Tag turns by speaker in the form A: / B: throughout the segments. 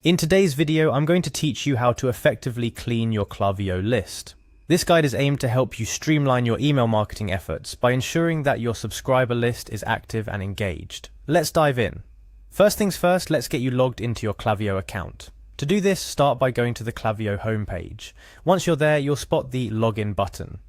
A: In today's video, I'm going to teach you how to effectively clean your Klaviyo list. This guide is aimed to help you streamline your email marketing efforts by ensuring that your subscriber list is active and engaged. Let's dive in. First things first, let's get you logged into your Klaviyo account. To do this, start by going to the Klaviyo homepage. Once you're there, you'll spot the login button.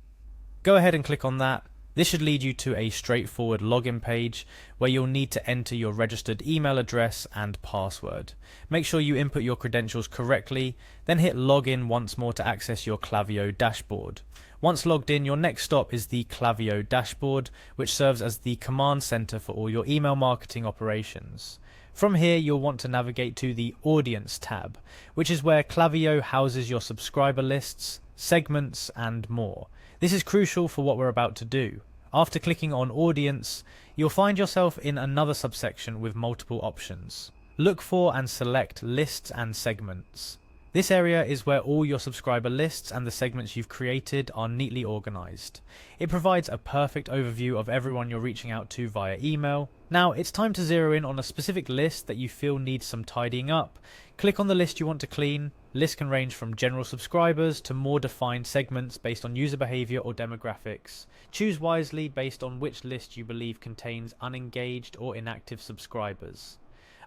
A: Go ahead and click on that. This should lead you to a straightforward login page where you'll need to enter your registered email address and password. Make sure you input your credentials correctly, then hit login once more to access your Klaviyo dashboard. Once logged in, your next stop is the Klaviyo dashboard, which serves as the command center for all your email marketing operations. From here, you'll want to navigate to the Audience tab, which is where Klaviyo houses your subscriber lists, segments, and more. This is crucial for what we're about to do. After clicking on Audience, you'll find yourself in another subsection with multiple options. Look for and select Lists and Segments. This area is where all your subscriber lists and the segments you've created are neatly organized. It provides a perfect overview of everyone you're reaching out to via email. Now it's time to zero in on a specific list that you feel needs some tidying up. Click on the list you want to clean. Lists can range from general subscribers to more defined segments based on user behavior or demographics. Choose wisely based on which list you believe contains unengaged or inactive subscribers.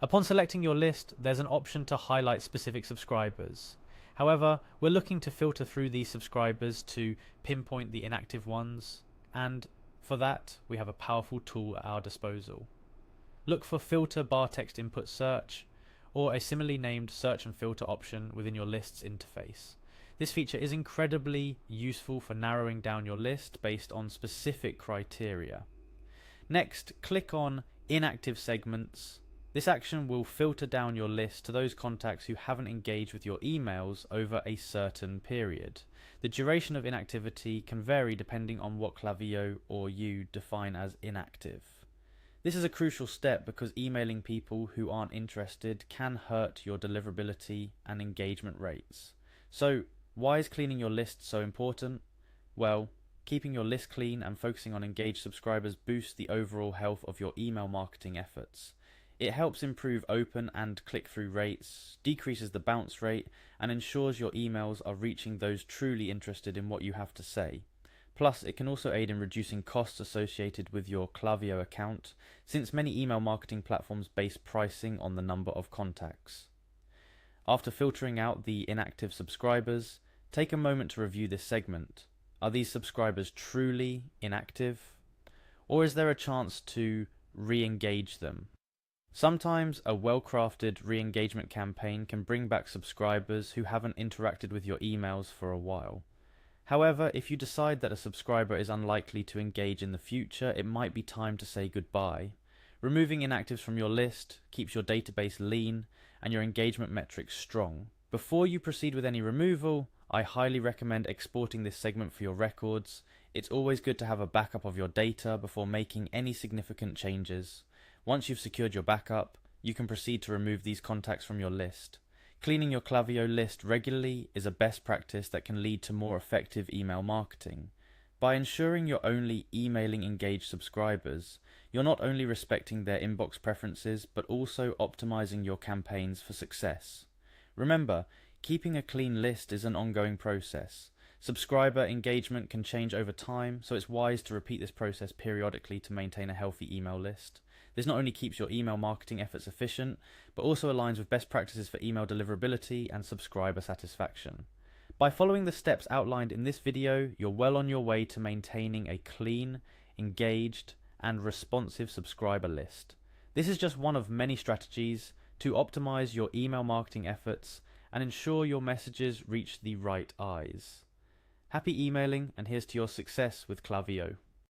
A: Upon selecting your list, there's an option to highlight specific subscribers. However, we're looking to filter through these subscribers to pinpoint the inactive ones, and for that, we have a powerful tool at our disposal. Look for Filter Bar Text Input Search, or a similarly named search and filter option within your list's interface. This feature is incredibly useful for narrowing down your list based on specific criteria. Next, click on Inactive Segments. This action will filter down your list to those contacts who haven't engaged with your emails over a certain period. The duration of inactivity can vary depending on what Klaviyo or you define as inactive. This is a crucial step because emailing people who aren't interested can hurt your deliverability and engagement rates. So, why is cleaning your list so important? Well, keeping your list clean and focusing on engaged subscribers boosts the overall health of your email marketing efforts. It helps improve open and click-through rates, decreases the bounce rate, and ensures your emails are reaching those truly interested in what you have to say. Plus, it can also aid in reducing costs associated with your Klaviyo account, since many email marketing platforms base pricing on the number of contacts. After filtering out the inactive subscribers, take a moment to review this segment. Are these subscribers truly inactive? Or is there a chance to re-engage them? Sometimes a well-crafted re-engagement campaign can bring back subscribers who haven't interacted with your emails for a while. However, if you decide that a subscriber is unlikely to engage in the future, it might be time to say goodbye. Removing inactives from your list keeps your database lean and your engagement metrics strong. Before you proceed with any removal, I highly recommend exporting this segment for your records. It's always good to have a backup of your data before making any significant changes. Once you've secured your backup, you can proceed to remove these contacts from your list. Cleaning your Klaviyo list regularly is a best practice that can lead to more effective email marketing. By ensuring you're only emailing engaged subscribers, you're not only respecting their inbox preferences, but also optimizing your campaigns for success. Remember, keeping a clean list is an ongoing process. Subscriber engagement can change over time, so it's wise to repeat this process periodically to maintain a healthy email list. This not only keeps your email marketing efforts efficient, but also aligns with best practices for email deliverability and subscriber satisfaction. By following the steps outlined in this video, you're well on your way to maintaining a clean, engaged, and responsive subscriber list. This is just one of many strategies to optimize your email marketing efforts and ensure your messages reach the right eyes. Happy emailing, and here's to your success with Klaviyo.